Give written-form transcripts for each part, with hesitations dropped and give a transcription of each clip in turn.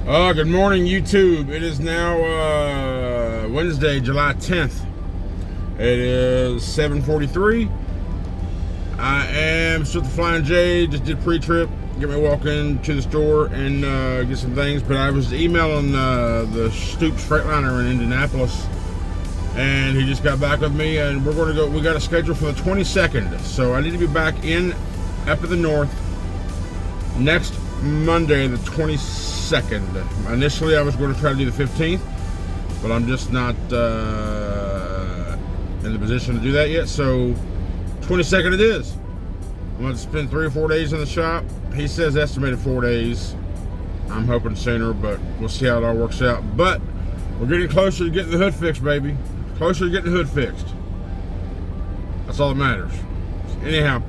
Good morning, YouTube. It is now Wednesday, July 10th. It is 7:43. I am still at the Flying J. Just did pre-trip. Get me walking to the store and get some things. But I was emailing the Stoops Freightliner in Indianapolis, and he just got back with me, and we're going to go. We got a schedule for the 22nd, so I need to be back up at the north next Monday, the 22nd. Initially, I was going to try to do the 15th, but I'm just not in the position to do that yet. So 22nd it is. I'm going to spend 3 or 4 days in the shop. He says estimated 4 days. I'm hoping sooner, but we'll see how it all works out. But we're getting closer to getting the hood fixed, baby. Closer to getting the hood fixed. That's all that matters. Anyhow,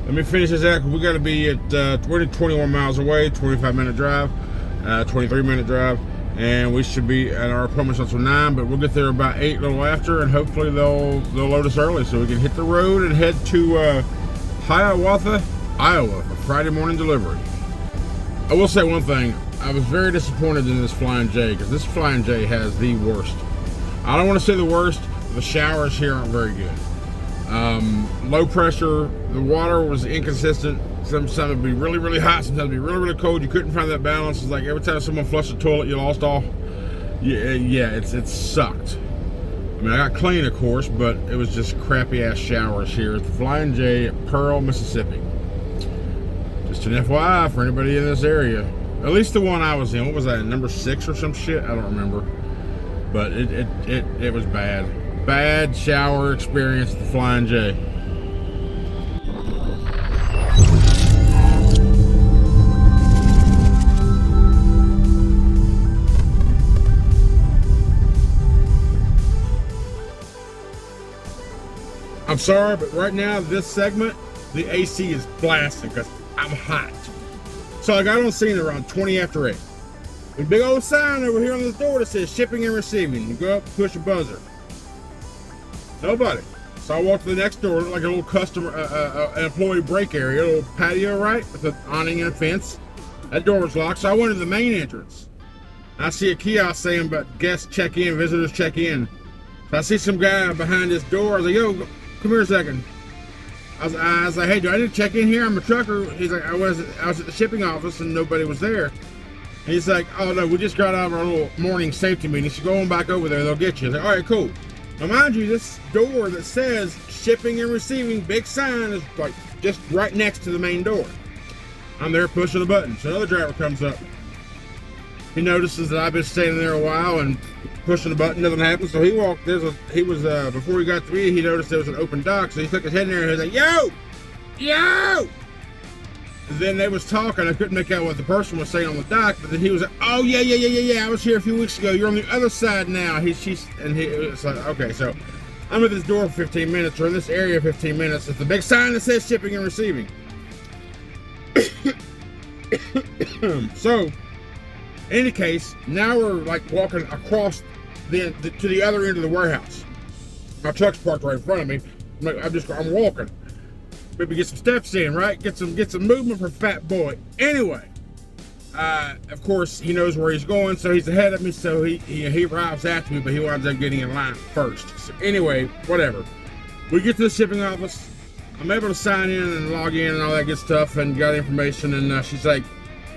let me finish this out. We got to be at 21 miles away, 25-minute drive, 23-minute drive, and we should be at our appointments until 9. But we'll get there about 8, a little after, and hopefully they'll load us early so we can hit the road and head to Hiawatha, Iowa for Friday morning delivery. I will say one thing. I was very disappointed in this Flying J because this Flying J has the worst. I don't want to say the worst. The showers here aren't very good. Low pressure. The water was inconsistent. Sometimes it'd be really, really hot. Sometimes it'd be really, really cold. You couldn't find that balance. It's like every time someone flushed the toilet, you lost all. Yeah, it sucked. I mean, I got clean, of course, but it was just crappy ass showers here at the Flying J at Pearl, Mississippi. Just an FYI for anybody in this area. At least the one I was in. What was that? Number 6 or some shit? I don't remember. But it was bad. Bad shower experience at the Flying J. I'm sorry, but right now, this segment, the AC is blasting because I'm hot. So I got on scene around 20 after 8. There's a big old sign over here on this door that says shipping and receiving. You go up, push a buzzer. Nobody. So I walked to the next door, like a little customer, an employee break area, a little patio, right, with an awning and a fence. That door was locked, so I went to the main entrance. I see a kiosk saying about guests check in, visitors check in. So I see some guy behind this door. I was like, yo, come here a second. I was like, hey, do I need to check in here? I'm a trucker. He's like, I was at the shipping office and nobody was there. And he's like, oh no, we just got out of our little morning safety meeting. So go on back over there, they'll get you. I was like, all right, cool. Now mind you, this door that says shipping and receiving, big sign, is like just right next to the main door. I'm there pushing the button. So another driver comes up. He notices that I've been standing there a while and pushing the button, nothing happened. So he walked, before he got to me, he noticed there was an open dock. So he stuck his head in there and he was like, yo! And then they was talking. I couldn't make out what the person was saying on the dock, but then he was like, oh, yeah. I was here a few weeks ago. You're on the other side now. It's like, okay, so I'm at this door for 15 minutes, or in this area 15 minutes. It's a big sign that says shipping and receiving. So, in any case, now we're like walking across to the other end of the warehouse. My truck's parked right in front of me. I'm walking. Maybe get some steps in, right? Get some movement for fat boy. Anyway, of course he knows where he's going, so he's ahead of me. So he arrives after me, but he winds up getting in line first. So anyway, whatever. We get to the shipping office. I'm able to sign in and log in and all that good stuff, and got information. And she's like,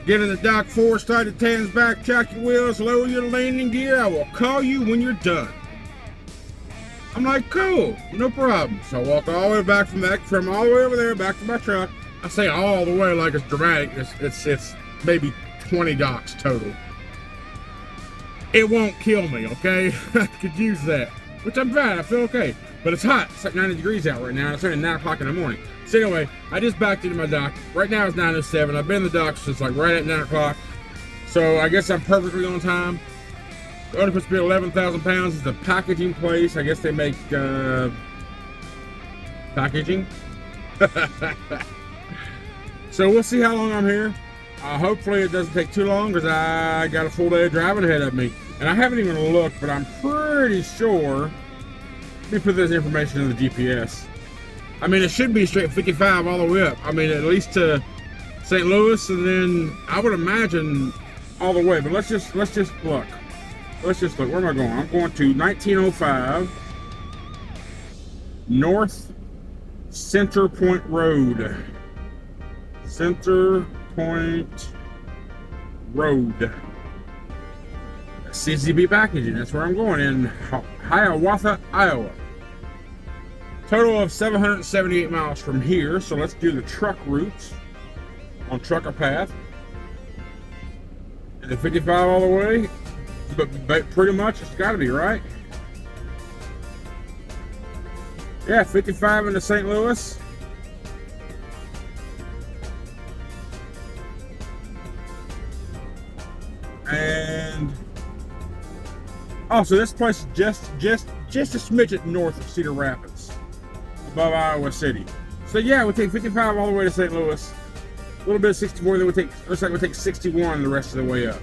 get in the dock 4, start at 10's back, check your wheels, lower your landing gear. I will call you when you're done. I'm like, cool, no problem. So I walk all the way back from all the way over there back to my truck. I say all the way like it's dramatic. It's maybe 20 docks total. It won't kill me, okay? I could use that, which I'm fine. I feel okay, but it's hot. It's like 90 degrees out right now. It's only 9 o'clock in the morning. So anyway, I just backed into my dock. Right now it's 9:07. I've been in the dock since like right at 9 o'clock. So I guess I'm perfectly on time. Only supposed to be 11,000 pounds. It's a packaging place. I guess they make packaging. So we'll see how long I'm here. Hopefully it doesn't take too long because I got a full day of driving ahead of me. And I haven't even looked, but I'm pretty sure. Let me put this information in the GPS. I mean, it should be straight 55 all the way up. I mean, at least to St. Louis, and then I would imagine all the way, but let's just look. Let's just look. Where am I going? I'm going to 1905 North Center Point Road. Center Point Road. CCB Packaging. That's where I'm going, in Hiawatha, Iowa. Total of 778 miles from here. So let's do the truck routes on Trucker Path. And the 55 all the way. But pretty much it's got to be, right? Yeah, 55 into St. Louis. And oh, so this place is just a smidget north of Cedar Rapids, above Iowa City. So yeah, we take 55 all the way to St. Louis. A little bit of 64, then looks like we take 61 the rest of the way up.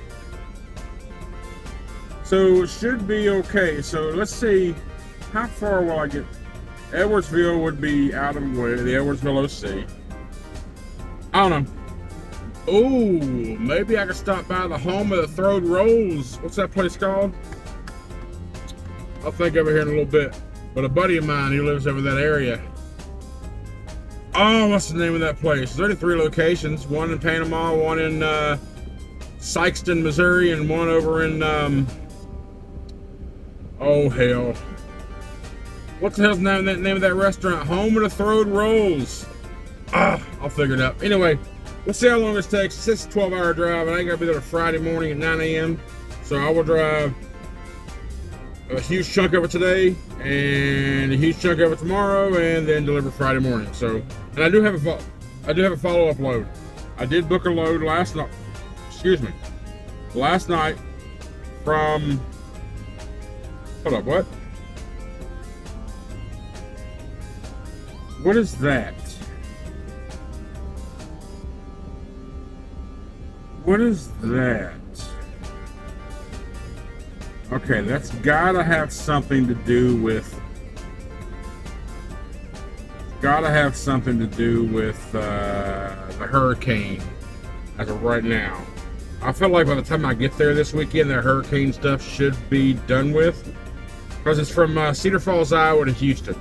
So it should be okay. So let's see, how far will I get? Edwardsville would be out of the way, the Edwardsville OC. I don't know. Oh, maybe I could stop by the home of the Throwed Rolls. What's that place called? I'll think of it here in a little bit. But a buddy of mine who lives over that area. Oh, what's the name of that place? There's only 3 locations. One in Panama, one in Sikeston, Missouri, and one over in, oh hell. What the hell's the name of that restaurant? Home of the Throwed Rolls. I'll figure it out. Anyway, let's see how long this takes. It's a 12-hour drive, and I ain't gonna be there Friday morning at 9 a.m. So I will drive a huge chunk of it today, and a huge chunk of it tomorrow, and then deliver Friday morning. So, and I do have a follow-up load. I did book a load last night. Last night from. Hold up, what? What is that? What is that? Okay, that's gotta have something to do with. The hurricane as of right now. I feel like by the time I get there this weekend, the hurricane stuff should be done with, because it's from Cedar Falls, Iowa to Houston.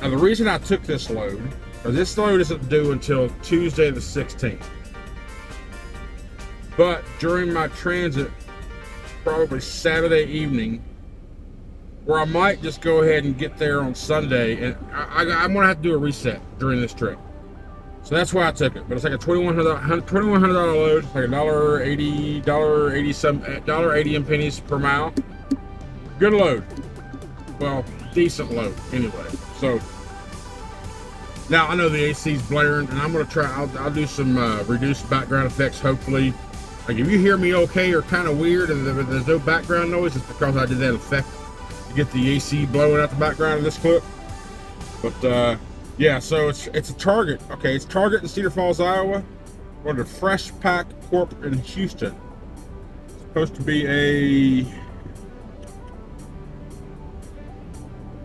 Now the reason I took this load, because this load isn't due until Tuesday the 16th. But during my transit, probably Saturday evening, where I might just go ahead and get there on Sunday, and I'm gonna have to do a reset during this trip. So that's why I took it. But it's like a $2,100 load. It's like $1.80 and pennies per mile. Good load. Well, decent load anyway. So now I know the AC's blaring, and I'm gonna try. I'll do some reduced background effects. Hopefully, like if you hear me okay or kind of weird, and there's no background noise, it's because I did that effect to get the AC blowing out the background of this clip. But yeah, so it's a Target. Okay, it's Target in Cedar Falls, Iowa. Or the Fresh Pack Corp in Houston. It's supposed to be a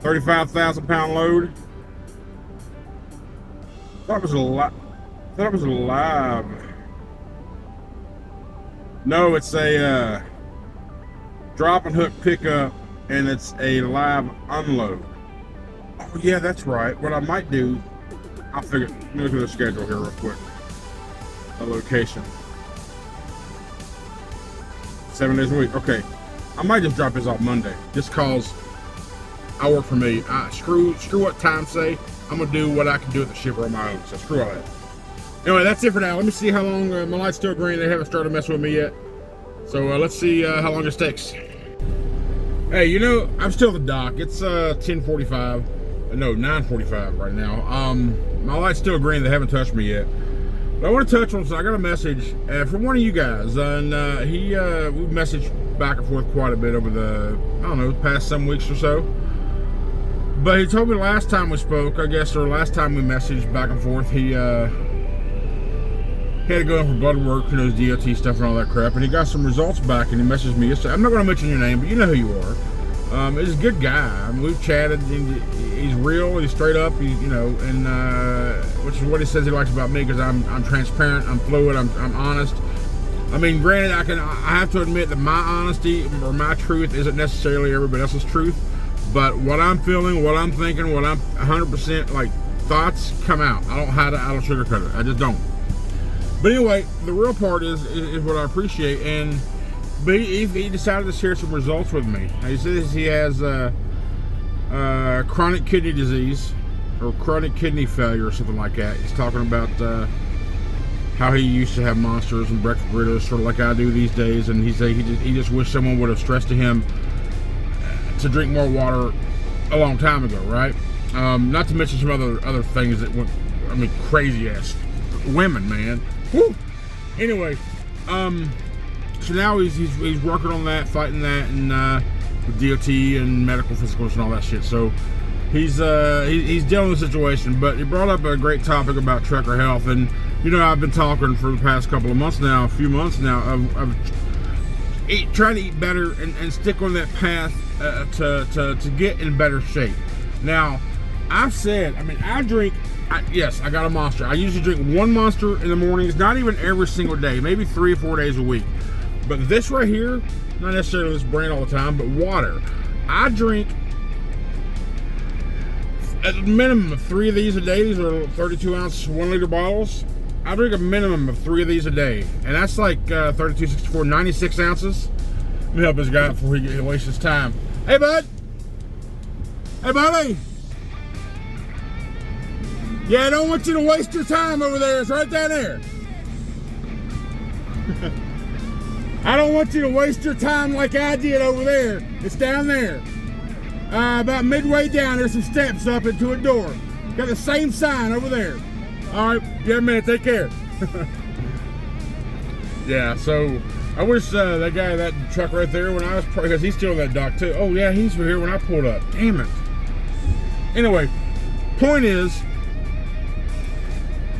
35,000 pound load. I thought it was a live. No, it's a drop and hook pickup, and it's a live unload. Oh yeah, that's right. What I might do, I'll figure. Let me look at the schedule here real quick. The location. 7 days a week. Okay, I might just drop this off Monday, just cause I work for me. Screw what time say. I'm gonna do what I can do at the shipper on my own. So screw all that. Anyway, that's it for now. Let me see how long my light's still green. They haven't started messing with me yet. So let's see how long this takes. Hey, you know, I'm still at the dock. It's 10:45. No, 9:45 right now. My light's still green. They haven't touched me yet. But I want to touch on something. I got a message from one of you guys, and we've messaged back and forth quite a bit over the, I don't know, past some weeks or so. But he told me last time we spoke, I guess, or last time we messaged back and forth, he had to go in for blood work, you know, DOT stuff and all that crap, and he got some results back, and he messaged me yesterday. I'm not going to mention your name, but you know who you are. He's a good guy. I mean, we've chatted. He's real. He's straight up. And which is what he says he likes about me, because I'm transparent. I'm fluid. I'm honest. I mean, granted, I have to admit that my honesty or my truth isn't necessarily everybody else's truth, but what I'm feeling, what I'm thinking, what I'm 100% like thoughts come out. I don't hide it. I don't sugarcoat it. I just don't. But anyway, the real part is what I appreciate, but he decided to share some results with me. He says he has chronic kidney disease or chronic kidney failure or something like that. He's talking about how he used to have monsters and breakfast burritos, sort of like I do these days, and he said he just wished someone would have stressed to him to drink more water a long time ago, right? Not to mention some other things that went, crazy ass women, man. Woo! Anyway, so now he's working on that, fighting that, and with DOT and medical physicals and all that shit. So he's dealing with the situation. But he brought up a great topic about trucker health, and I've been talking for the past few months now, of trying to eat better and stick on that path to get in better shape. Now, I've said, I drink. Yes, I got a Monster. I usually drink one Monster in the mornings, not even every single day, maybe 3 or 4 days a week. But this right here, not necessarily this brand all the time, but water. I drink at a minimum of 3 of these a day. These are 32 ounce, 1 liter bottles. I drink a minimum of 3 of these a day. And that's like 32, 64, 96 ounces. Let me help this guy before he wastes his time. Hey, bud. Hey, buddy. Yeah, I don't want you to waste your time over there. It's right down there. I don't want you to waste your time like I did over there. It's down there. About midway down, there's some steps up into a door. Got the same sign over there. All right, yeah, man, take care. Yeah, so I wish that guy, that truck right there, when I was, because he's still in that dock too. Oh yeah, he's here when I pulled up. Damn it. Anyway, point is,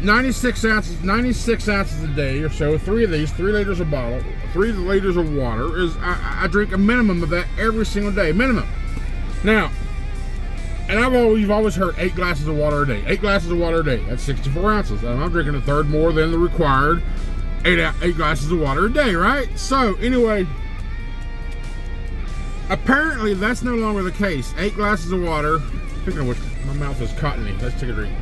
96 ounces a day or so, 3 of these, 3 liters a bottle, 3 liters of water, is I drink a minimum of that every single day, minimum. Now, and you've always heard 8 glasses of water a day. 8 glasses of water a day, that's 64 ounces. And I'm drinking a third more than the required 8 glasses of water a day, right? So, anyway, apparently that's no longer the case. 8 glasses of water. Speaking of which, my mouth is cottony. Let's take a drink.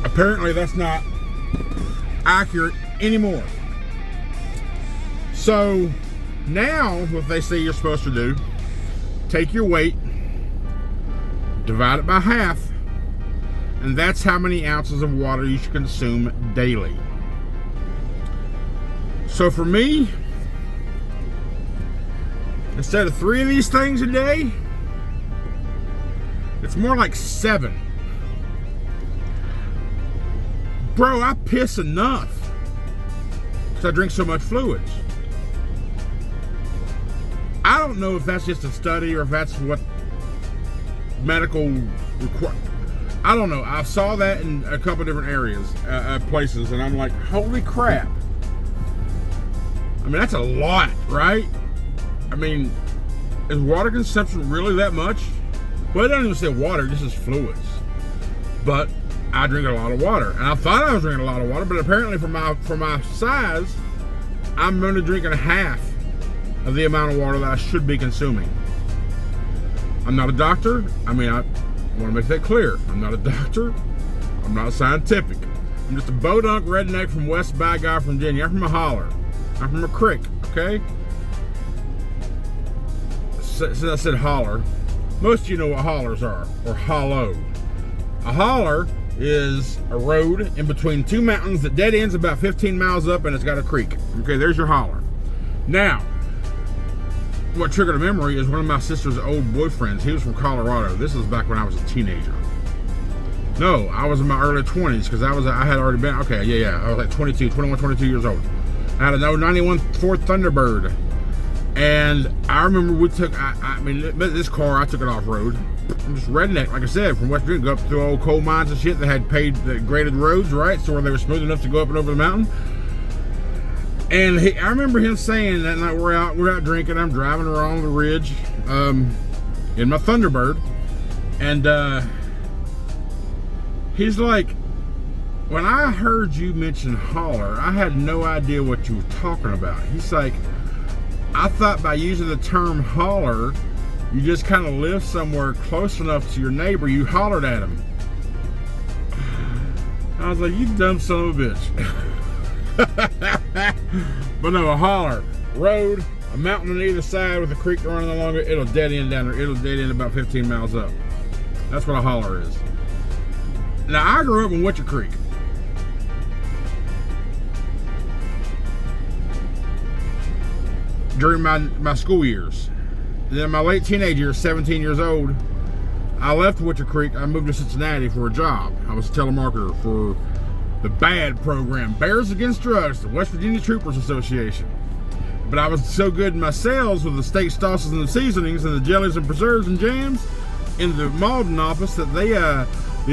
Apparently that's not accurate anymore. So now what they say you're supposed to do, take your weight, divide it by half, and that's how many ounces of water you should consume daily. So for me, instead of 3 of these things a day, it's more like 7. Bro, I piss enough because I drink so much fluids. I don't know if that's just a study or if that's what medical require. I don't know. I saw that in a couple different areas, places, and I'm like, holy crap. That's a lot, right? Is water consumption really that much? Well, it doesn't even say water, it just says fluids. But I drink a lot of water, and I thought I was drinking a lot of water, but apparently for my size, I'm only drinking half of the amount of water that I should be consuming. I'm not a doctor. I want to make that clear. I'm not a doctor. I'm not scientific. I'm just a bodunk redneck from West Bygone, Virginia. I'm from a holler. I'm from a creek, okay? Since I said holler, most of you know what hollers are, or hollow. A holler is a road in between 2 mountains that dead ends about 15 miles up, and it's got a creek. Okay, there's your holler. Now, what triggered a memory is one of my sister's old boyfriends. He was from Colorado. This was back when I was a teenager. No, I was in my early 20s because I had already been, okay, yeah. I was like 21, 22 years old. I had a 91 Ford Thunderbird. And I remember we took, this car, I took it off-road. I'm just redneck, like I said, from West Virginia, go up through old coal mines and shit that had graded roads, right? So where they were smooth enough to go up and over the mountain. And I remember him saying that night we're out drinking. I'm driving around the ridge in my Thunderbird, and he's like, when I heard you mention holler, I had no idea what you were talking about. He's like, I thought by using the term holler, you just kind of live somewhere close enough to your neighbor, you hollered at him. I was like, you dumb son of a bitch. But no, a holler, road, a mountain on either side with a creek running along it, it'll dead end down there. It'll dead end about 15 miles up. That's what a holler is. Now, I grew up in Witcher Creek. During my school years. Then in my late teenage years, 17 years old, I left Witcher Creek. I moved to Cincinnati for a job. I was a telemarketer for the BAD program, Bears Against Drugs, the West Virginia Troopers Association. But I was so good in my sales with the steak sauces and the seasonings and the jellies and preserves and jams in the Malden office that the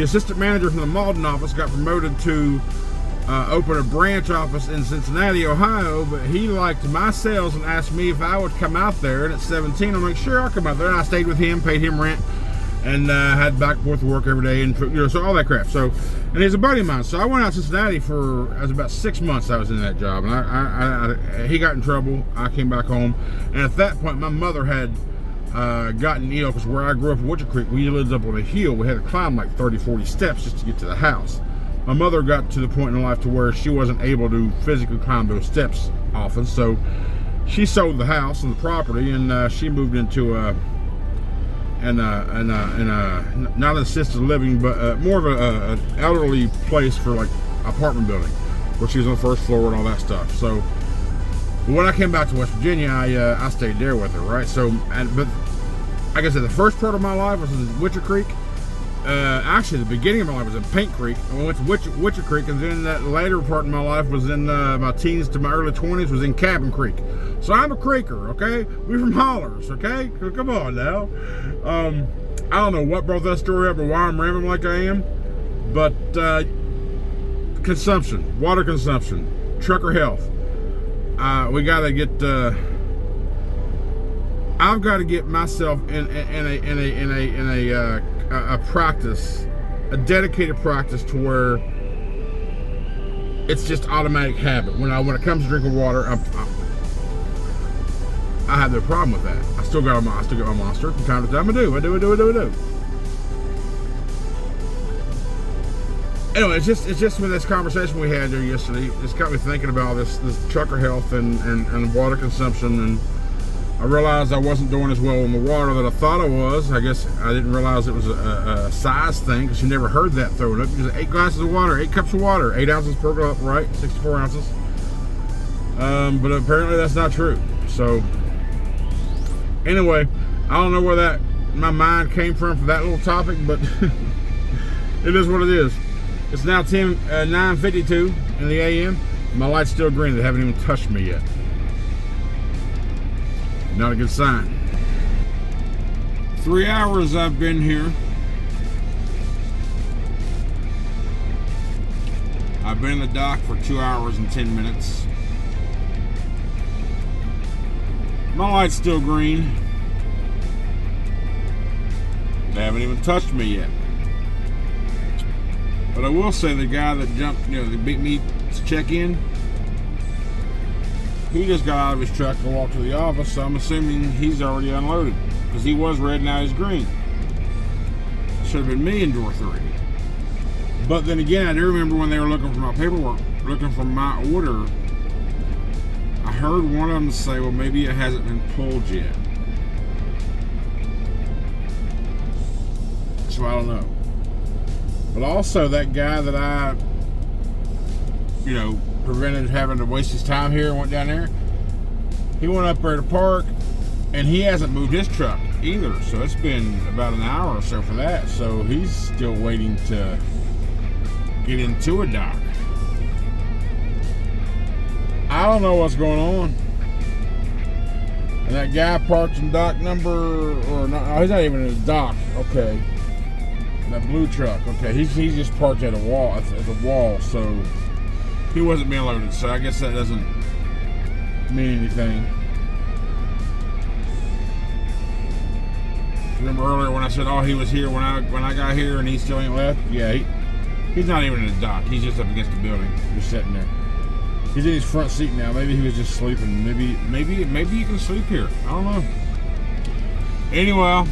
assistant manager from the Malden office got promoted to open a branch office in Cincinnati, Ohio, but he liked my sales and asked me if I would come out there. And at 17, I'm like, sure, I'll come out there. And I stayed with him, paid him rent, and had back and forth to work every day, and so all that crap. So, and he's a buddy of mine. So I went out to Cincinnati it was about 6 months I was in that job, and he got in trouble. I came back home, and at that point, my mother had gotten ill, because where I grew up in Witcher Creek, we lived up on a hill. We had to climb like 30, 40 steps just to get to the house. My mother got to the point in life to where she wasn't able to physically climb those steps often, so she sold the house and the property, and she moved into not an assisted living, but more of an elderly place for like apartment building, where she was on the first floor and all that stuff. So when I came back to West Virginia, I stayed there with her, right? So, but like I said, the first part of my life was in Witcher Creek. Actually, the beginning of my life was in Paint Creek. I went to Witcher Creek, and then that later part of my life was in my teens to my early 20s was in Cabin Creek. So I'm a creeker, okay? We're from hollers, okay? Come on now. I don't know what brought that story up or why I'm rambling like I am, but consumption, water consumption, trucker health. We gotta get. I've got to get myself in a practice, a dedicated practice to where it's just automatic habit. When it comes to drinking water, I have no problem with that. I still got my monster from time to time. I do. Anyway, it's just with this conversation we had there yesterday, it's got me thinking about this trucker health and water consumption, and I realized I wasn't doing as well in the water that I thought I was. I guess I didn't realize it was a size thing, because you never heard that thrown up. Just 8 glasses of water, 8 cups of water, 8 ounces per cup, right? 64 ounces. But apparently that's not true. So anyway, I don't know where my mind came from for that little topic, but it is what it is. It's now 9:52 in the AM. My light's still green. They haven't even touched me yet. Not a good sign. 3 hours I've been here. I've been in the dock for 2 hours and 10 minutes. My light's still green. They haven't even touched me yet. But I will say the guy that jumped, that beat me to check in, he just got out of his truck and walked to the office, so I'm assuming he's already unloaded, because he was red, now he's green. Should have been me in door 3. But then again, I do remember when they were looking for my paperwork, looking for my order, I heard one of them say, well, maybe it hasn't been pulled yet. So I don't know. But also that guy that I, prevented having to waste his time here and went down there, he went up there to park, and he hasn't moved his truck either. So it's been about an hour or so for that. So he's still waiting to get into a dock. I don't know what's going on. And that guy parked in dock number, or not, oh, he's not even in the dock. Okay. That blue truck. Okay, he's just parked at a wall, so he wasn't being loaded. So I guess that doesn't mean anything. Remember earlier when I said, oh, he was here when I got here and he still ain't left? Yeah, he's not even in the dock. He's just up against the building, just sitting there. He's in his front seat now. Maybe he was just sleeping. Maybe you can sleep here. I don't know. Anyway,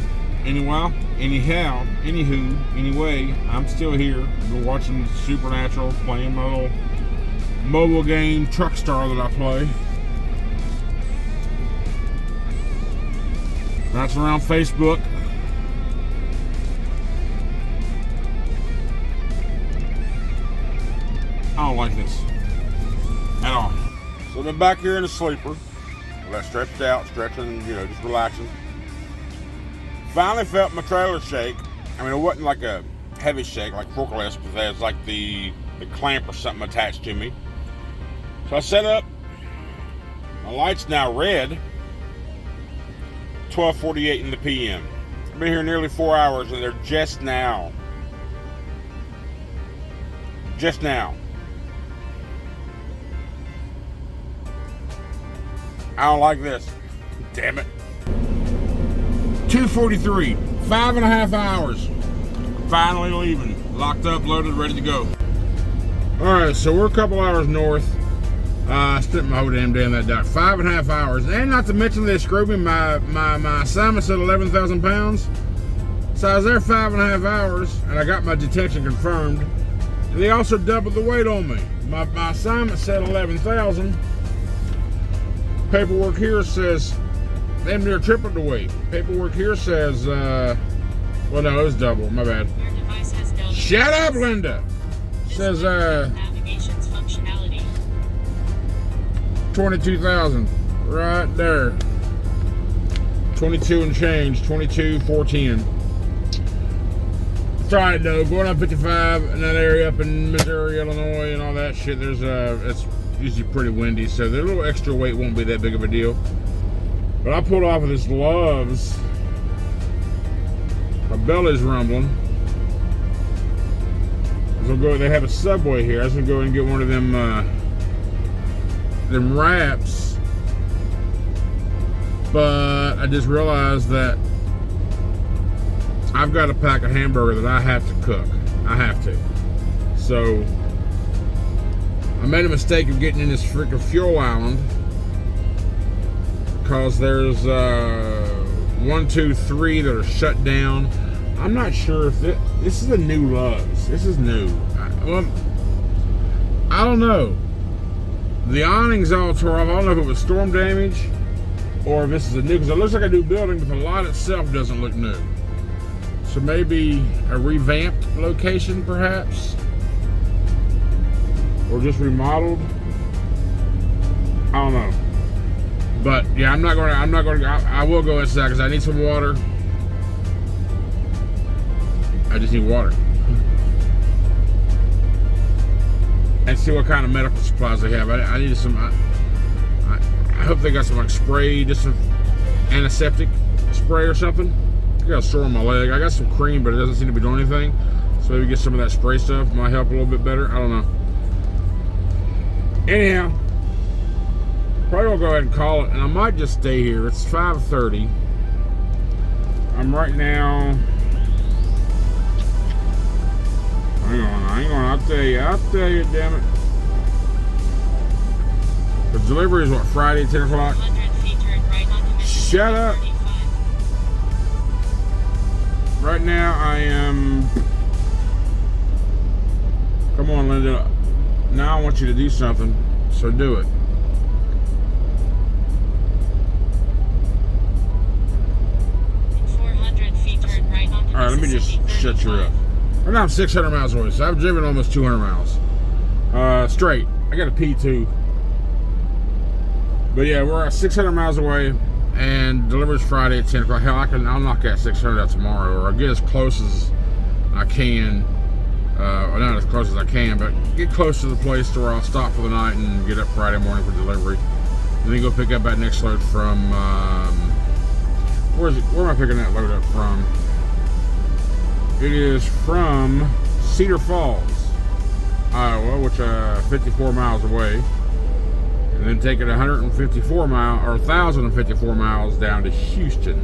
I'm still here. Been watching Supernatural, playing my little mobile game Truck Star that I play. That's around Facebook. I don't like this at all. So I've been back here in a sleeper. I stretched out, stretching, just relaxing. Finally felt my trailer shake. I mean, it wasn't like a heavy shake like forklift, but there's like the clamp or something attached to me. So I set up. My light's now red. 12:48 in the PM. I've been here nearly 4 hours and they're just now. I don't like this. Damn it. 2:43. 5.5 hours. Finally leaving. Locked up, loaded, ready to go. Alright, so we're a couple hours north. I spent my whole damn day in that dock. 5.5 hours. And not to mention they screwed me. My assignment said 11,000 pounds. So I was there 5.5 hours and I got my detention confirmed. And they also doubled the weight on me. My assignment said 11,000. Paperwork here says damn near tripled the weight. Paperwork here says, well, no, it was double. My bad. Shut up, Linda. Says, navigation's functionality. 22,000. Right there. 22 and change. 22,410. It's alright though. Going on 55 in that area up in Missouri, Illinois, and all that shit. It's usually pretty windy, so the little extra weight won't be that big of a deal. But I pulled off of this Love's. My belly's rumbling. They have a Subway here. I was gonna go and get one of them wraps, but I just realized that I've got a pack of hamburger that I have to cook. I have to. So I made a mistake of getting in this freaking fuel island because there's 1, 2, 3 that are shut down. I'm not sure if this is a new Love's. This is new. I don't know. The awning's all tore off. I don't know if it was storm damage or if this is a new, because it looks like a new building, but the lot itself doesn't look new. So maybe a revamped location, perhaps, or just remodeled. I don't know. But yeah, I will go inside because I need some water. I just need water. And see what kind of medical supplies they have. I needed some. I hope they got some like spray, just some antiseptic spray or something. I got a sore on my leg. I got some cream, but it doesn't seem to be doing anything. So maybe get some of that spray stuff. Might help a little bit better. I don't know. Anyhow, probably gonna go ahead and call it, and I might just stay here. It's 5:30. I'm right now. Hang on, I'll tell you, damn it. The delivery is what, Friday, 10 o'clock? Shut up. Right now I am, come on Linda, now I want you to do something, so do it. Alright, let me just shut you up. Right now I'm 600 miles away, so I've driven almost 200 miles. Straight. I got to pee too. But yeah, we're 600 miles away, and delivers Friday at 10 o'clock. Hell, I'll knock that 600 out tomorrow, or I'll get as close as I can. Or not as close as I can, but get close to the place to where I'll stop for the night and get up Friday morning for delivery. And then go pick up that next load from, where am I picking that load up from? It is from Cedar Falls, Iowa, which 54 miles away. And then take it 154 miles, or 1,054 miles down to Houston.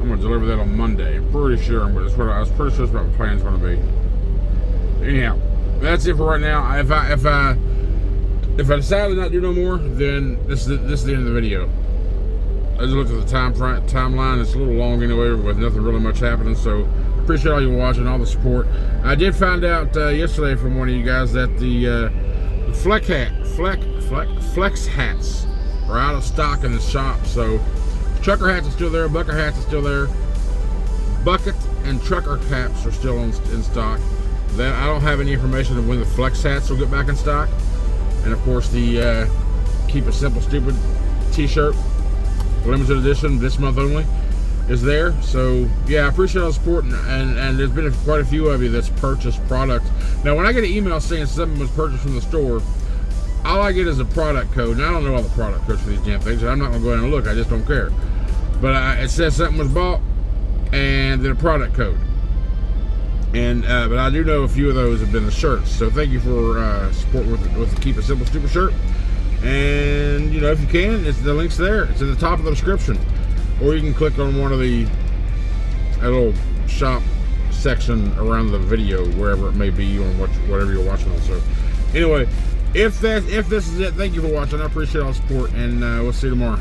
I'm going to deliver that on Monday. I'm pretty sure, but that's what I was pretty sure that's what my plan's going to be. Anyhow, that's it for right now. If I decide to not do no more, then this is the end of the video. I just looked at the timeline. It's a little long anyway, with nothing really much happening. So appreciate all you watching, all the support. I did find out yesterday from one of you guys that the flex hats are out of stock in the shop. So trucker hats are still there, bucket hats are still there, bucket and trucker caps are still in stock. Then I don't have any information of when the flex hats will get back in stock. And of course the Keep It Simple Stupid t-shirt, limited edition, this month only, is there. So yeah, I appreciate all the support, and there's been quite a few of you that's purchased product. Now when I get an email saying something was purchased from the store, all I get is a product code, and I don't know all the product codes for these damn things, so I'm not gonna go in and look, I just don't care. But it says something was bought, and then a product code. And but I do know a few of those have been the shirts. So thank you for support with the Keep It Simple Stupid shirt. And you know, if you can, the link's there. It's at the top of the description, or you can click on one of a little shop section around the video, wherever it may be on whatever you're watching on. So anyway, if this is it, thank you for watching. I appreciate all the support, and we'll see you tomorrow.